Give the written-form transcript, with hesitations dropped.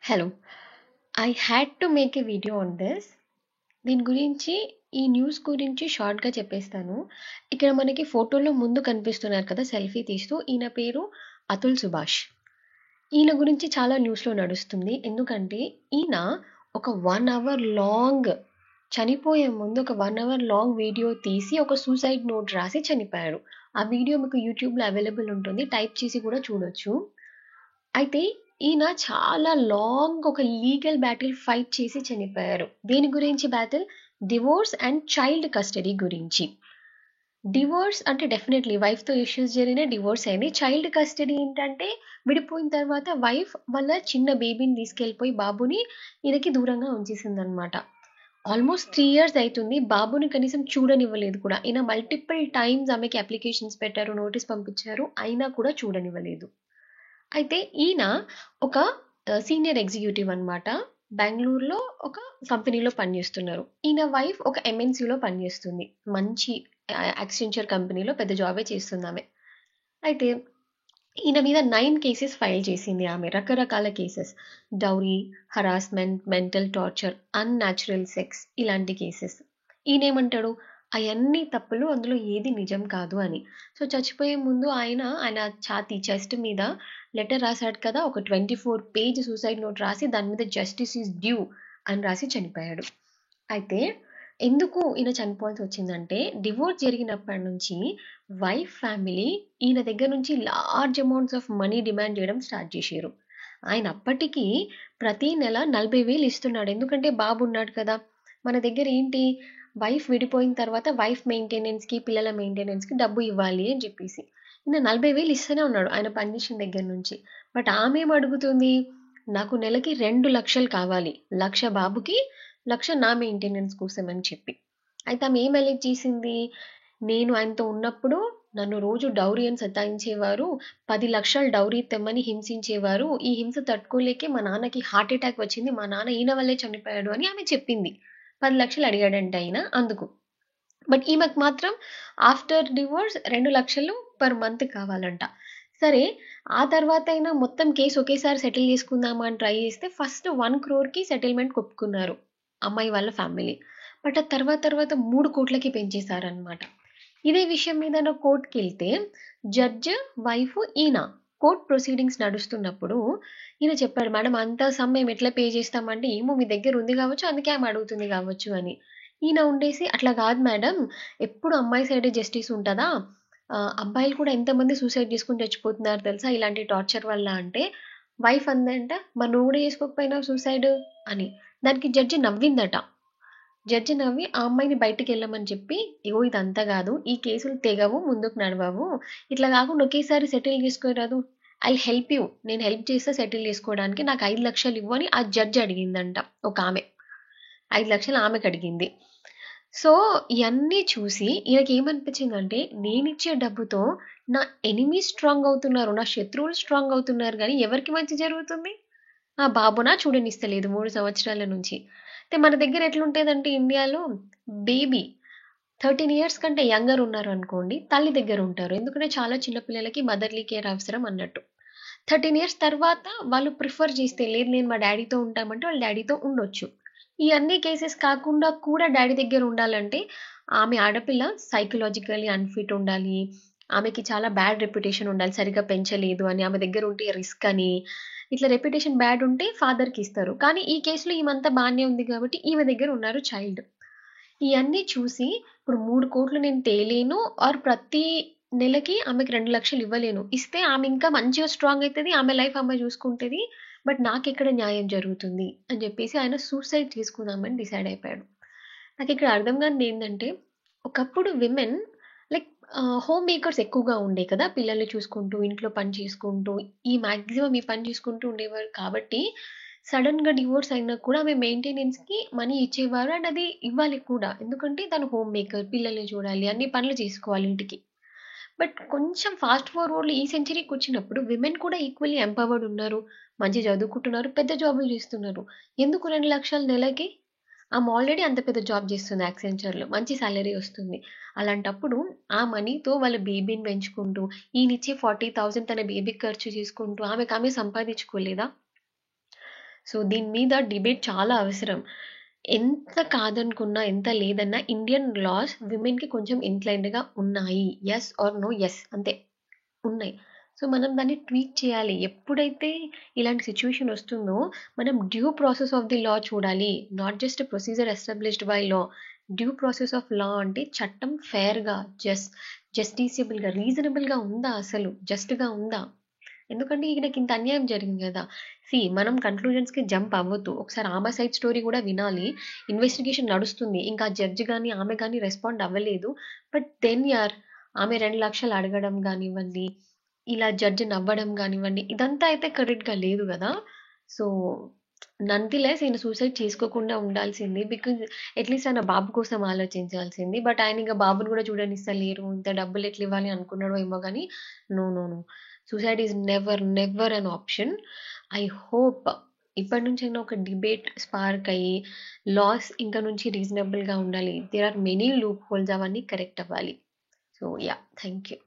Hello. I had to make a video on this. దీని గురించి ఈ న్యూస్ గురించి షార్ట్‌గా చెప్పేస్తాను. ఇక్కడ మనకి ఫోటోలో ముందు కనిపిస్తున్నారు కదా! సెల్ఫీ తీస్తూ ఈయన పేరు అతుల్ సుభాష్. ఈయన గురించి చాలా న్యూస్‌లో నడుస్తుంది. ఎందుకంటే ఈయన ఒక 1 అవర్ లాంగ్ చనిపోయే ముందు ఒక 1 అవర్ లాంగ్ వీడియో తీసి ఒక సూసైడ్ నోట్ రాసి చనిపోయారు. ఆ వీడియో మీకు యూట్యూబ్‌లో అవైలబుల్ ఉంటుంది. టైప్ చేసి కూడా చూడొచ్చు. అయితే ఈయన చాలా లాంగ్ ఒక లీగల్ బ్యాటిల్ ఫైట్ చేసి చనిపోయారు. దేని గురించి battle? Divorce and child custody గురించి. డివోర్స్ అంటే డెఫినెట్లీ వైఫ్‌తో ఇష్యూస్ జరిగిన డివోర్స్ అయింది. చైల్డ్ కస్టడీ ఏంటంటే విడిపోయిన తర్వాత వైఫ్ వాళ్ళ చిన్న బేబీని తీసుకెళ్ళిపోయి బాబుని ఈయనకి దూరంగా ఉంచేసిందనమాట. ఆల్మోస్ట్ 3 ఇయర్స్ అయితుంది. బాబుని కనీసం చూడనివ్వలేదు కూడా. ఈయన మల్టిపుల్ టైమ్స్ ఆమెకి అప్లికేషన్స్ పెట్టారు, నోటీస్ పంపించారు. అయినా కూడా చూడనివ్వలేదు. అయితే ఈయన ఒక సీనియర్ ఎగ్జిక్యూటివ్ అనమాట. బెంగుళూరులో ఒక కంపెనీలో పనిచేస్తున్నారు. ఈయన వైఫ్ ఒక ఎంఎన్‌సిలో పనిచేస్తుంది. మంచి యాక్సెంచర్ కంపెనీలో పెద్ద జాబే చేస్తుందామె. అయితే ఈయన మీద 9 కేసెస్ ఫైల్ చేసింది ఆమె. రకరకాల cases. Dowry, harassment, mental torture, unnatural sex ఇలాంటి కేసెస్. ఈయనేమంటాడు? అయన్నీ తప్పులు, అందులో ఏది నిజం కాదు అని. సో, చచ్చిపోయే ముందు ఆయన ఛాతీ, చెస్ట్ మీద లెటర్ రాసాడు కదా! ఒక 24 పేజ్ సూసైడ్ నోట్ రాసి దాని మీద జస్టిస్ ఈస్ డ్యూ అని రాసి చనిపోయాడు. అయితే ఎందుకు ఈయన చనిపోవాల్సొచ్చిందంటే, డివోర్స్ జరిగినప్పటి నుంచి వైఫ్ ఫ్యామిలీ ఈయన దగ్గర నుంచి large amounts of money demand చేయడం స్టార్ట్ చేసిర్రు. ఆయన అప్పటికి ప్రతి నెల 40,000 ఇస్తున్నాడు. ఎందుకంటే బాబు ఉన్నాడు కదా! మన దగ్గర ఏంటి, వైఫ్ విడిపోయిన తర్వాత వైఫ్ మెయింటెనెన్స్‌కి, పిల్లల మెయింటెనెన్స్‌కి డబ్బు ఇవ్వాలి అని చెప్పేసి. ఈయన 40,000 ఇస్తూనే ఉన్నాడు ఆయన పనిచేసిన దగ్గర నుంచి. బట్ ఆమె ఏం అడుగుతుంది? నాకు నెలకి 2,00,000 కావాలి. 1,00,000 బాబుకి, 1,00,000 నా మెయింటెనెన్స్ కోసం అని చెప్పి. అయితే ఆమె ఏం అలిజ్ చేసింది? నేను ఆయనతో ఉన్నప్పుడు నన్ను రోజు డౌరీ అని సతాయించేవారు. 10,00,000 డౌరీ తెమ్మని హింసించేవారు. ఈ హింస తట్టుకోలేకే మా నాన్నకి హార్ట్ అటాక్ వచ్చింది. మా నాన్న ఈయన వల్లే చనిపోయాడు అని ఆమె చెప్పింది. 10,00,000 అడిగాడంట ఆయన అందుకు. బట్ ఈమెకు మాత్రం ఆఫ్టర్ డివోర్స్ 2,00,000 పర్ మంత్ కావాలంట. సరే, ఆ తర్వాతైనా మొత్తం కేస్ ఒకేసారి సెటిల్ చేసుకుందామా అని ట్రై చేస్తే ఫస్ట్ 1,00,00,000కి సెటిల్మెంట్ ఒప్పుకున్నారు అమ్మాయి వాళ్ళ ఫ్యామిలీ. బట్ ఆ తర్వాత 3,00,00,000కి పెంచేశారనమాట. ఇదే విషయం మీద కోర్టుకెళ్తే జడ్జ్, వైఫ్, ఈయన కోర్ట్ ప్రొసీడింగ్స్ నడుస్తున్నప్పుడు ఈయన చెప్పాడు, మేడం అంత సమ్ మేము ఎట్లా పే చేస్తామంటే, ఏమో మీ దగ్గర ఉంది కావచ్చు అందుకే ఆమె అడుగుతుంది కావచ్చు అని. ఈయన ఉండేసి అట్లా కాదు మేడం, ఎప్పుడు అమ్మాయి సైడే జస్టిస్ ఉంటుందా? అబ్బాయిలు కూడా ఎంతమంది సూసైడ్ చేసుకుని చచ్చిపోతున్నారు తెలుసా ఇలాంటి టార్చర్ వల్ల అంటే, వైఫ్ అందంట మరి నువ్వు కూడా చేసుకోకపోయినావు సూసైడ్ అని. దానికి జడ్జి నవ్విందట. జడ్జి నవ్వి ఆ అమ్మాయిని బయటికి వెళ్ళమని చెప్పి, ఇగో ఇదంతా కాదు, ఈ కేసులు తెగవు, ముందుకు నడవవు, ఇట్లా కాకుండా ఒకేసారి సెటిల్ చేసుకోరాదు, ఐ హెల్ప్ యూ, నేను హెల్ప్ చేస్తే సెటిల్ చేసుకోవడానికి, నాకు 5,00,000 ఇవ్వు అని ఆ జడ్జి అడిగిందంట. ఒక ఆమె 5,00,000 ఆమెకు అడిగింది. సో ఇవన్నీ చూసి ఈయనకేమనిపించిందంటే, నేనిచ్చే డబ్బుతో నా ఎనిమీస్ స్ట్రాంగ్ అవుతున్నారు, నా శత్రువులు స్ట్రాంగ్ అవుతున్నారు, కానీ ఎవరికి మంచి జరుగుతుంది? ఆ బాబునా చూడనిస్తలేదు 3 సంవత్సరాల నుంచి. అయితే మన దగ్గర ఎట్లుంటదంటే ఇండియాలో బేబీ 13 ఇయర్స్ కంటే యంగర్ ఉన్నారనుకోండి, తల్లి దగ్గర ఉంటారు. ఎందుకంటే చాలా చిన్న పిల్లలకి మదర్లీ కేర్ అవసరం అన్నట్టు. 13 ఇయర్స్ తర్వాత వాళ్ళు ప్రిఫర్ చేస్తే, లేదు నేను మా డ్యాడీతో ఉంటామంటే వాళ్ళు డ్యాడీతో ఉండొచ్చు. ఈ అన్ని కేసెస్ కాకుండా కూడా డ్యాడీ దగ్గర ఉండాలంటే ఆమె ఆడపిల్ల సైకలాజికల్లీ అన్‌ఫిట్ ఉండాలి. ఆమెకి చాలా బ్యాడ్ రెప్యుటేషన్ ఉండాలి. సరిగ్గా పెంచలేదు అని, ఆమె దగ్గర ఉంటే రిస్క్ అని, ఇట్లా రెప్యుటేషన్ బ్యాడ్ ఉంటే ఫాదర్‌కి ఇస్తారు. కానీ ఈ కేస్‌లో ఈమంతా బానే ఉంది కాబట్టి ఈమె దగ్గర ఉన్నారు చైల్డ్. ఇయన్నీ చూసి ఇప్పుడు 3,00,00,000 నేను తేలేను ఆర్ ప్రతి నెలకి ఆమెకి 2,00,000 ఇవ్వలేను. ఇస్తే ఆమె ఇంకా మంచిగా స్ట్రాంగ్ అయితది. ఆమె లైఫ్ ఆమె చూసుకుంటది. బట్ నాకెక్కడ న్యాయం జరుగుతుంది అని చెప్పేసి ఆయన సూసైడ్ చేసుకుందామని డిసైడ్ అయిపోయాడు. నాకిక్కడ అర్థం కానిదేంటంటే, ఒకప్పుడు విమెన్ లైక్ హోమ్ మేకర్స్ ఎక్కువగా ఉండే కదా! పిల్లల్ని చూసుకుంటూ, ఇంట్లో పని చేసుకుంటూ, మాక్సిమం ఈ పని చేసుకుంటూ ఉండేవారు కాబట్టి, సడెన్‌గా డివోర్స్ అయినా కూడా ఆమె మెయింటెనెన్స్‌కి మనీ ఇచ్చేవారు. అండ్ అది ఇవ్వాలి కూడా. ఎందుకంటే తను హోమ్ మేకర్, పిల్లల్ని చూడాలి, అన్ని పనులు చేసుకోవాలి ఇంటికి. బట్ కొంచెం ఫాస్ట్ ఫార్వర్డ్‌లో ఈ సెంచరీకొచ్చినప్పుడు విమెన్ కూడా ఈక్వల్లీ ఎంపవర్డ్ ఉన్నారు. మంచిగా చదువుకుంటున్నారు, పెద్ద జాబులు చేస్తున్నారు. ఎందుకు 2,00,000 నెలకి? ఆమె ఆల్రెడీ అంత పెద్ద జాబ్ చేస్తుంది యాక్సెంచర్‌లో. మంచి సాలరీ వస్తుంది. అలాంటప్పుడు ఆ మనీతో వాళ్ళ బేబీని పెంచుకుంటూ, ఈయనిచ్చే 40,000 తన బేబీకి ఖర్చు చేసుకుంటూ, ఆమెకు ఆమె సంపాదించుకోలేదా? సో దీని మీద డిబేట్ చాలా అవసరం. ఎంత కాదనుకున్నా, ఎంత లేదన్నా ఇండియన్ లాస్ విమెన్‌కి కొంచెం ఇన్‌క్లైన్డ్‌గా ఉన్నాయి. Yes or no? యెస్. అంతే. ఉన్నాయి. సో మనం దాన్ని ట్వీక్ చేయాలి. ఎప్పుడైతే ఇలాంటి సిట్యుయేషన్ వస్తుందో, మనం due process of the law చూడాలి. Not just procedure established by law. Due process of law అంటే చట్టం ఫెయిర్‌గా, జస్టిసియబుల్‌గా, రీజనబుల్‌గా ఉందా అసలు? జస్ట్‌గా ఉందా? ఎందుకంటే ఈయనకి ఇంత అన్యాయం జరిగింది కదా. మనం కన్క్లూజన్స్కి జంప్ అవ్వద్దు. ఒకసారి ఆమె సైడ్ స్టోరీ కూడా వినాలి. ఇన్వెస్టిగేషన్ నడుస్తుంది. ఇంకా జడ్జి కానీ ఆమె కానీ రెస్పాండ్ అవ్వలేదు. బట్ దెన్ ఆమె 2 లక్షలు అడగడం కానివ్వండి, ఇలా జడ్జి నవ్వడం కానివ్వండి, ఇదంతా అయితే కరెక్ట్గా లేదు కదా. సో నంతిలెస్ ఈయన సూసైడ్ చేసుకోకుండా ఉండాల్సింది. బికాజ్ అట్లీస్ట్ ఆయన బాబు కోసం ఆలోచించాల్సింది. బట్ ఆయన ఇంకా బాబుని కూడా చూడనిస్తలేరు. ఇంత డబ్బులు ఎట్లా ఇవ్వాలి అనుకున్నాడో ఏమో కానీ, no no no, suicide is never never an option. I hope ఇప్పటి నుంచైనా ఒక డిబేట్ స్పార్క్ అయ్యి లాస్ ఇంకా నుంచి రీజనబుల్గా ఉండాలి. There are many loopholes, అవన్నీ కరెక్ట్ అవ్వాలి. So yeah, thank you.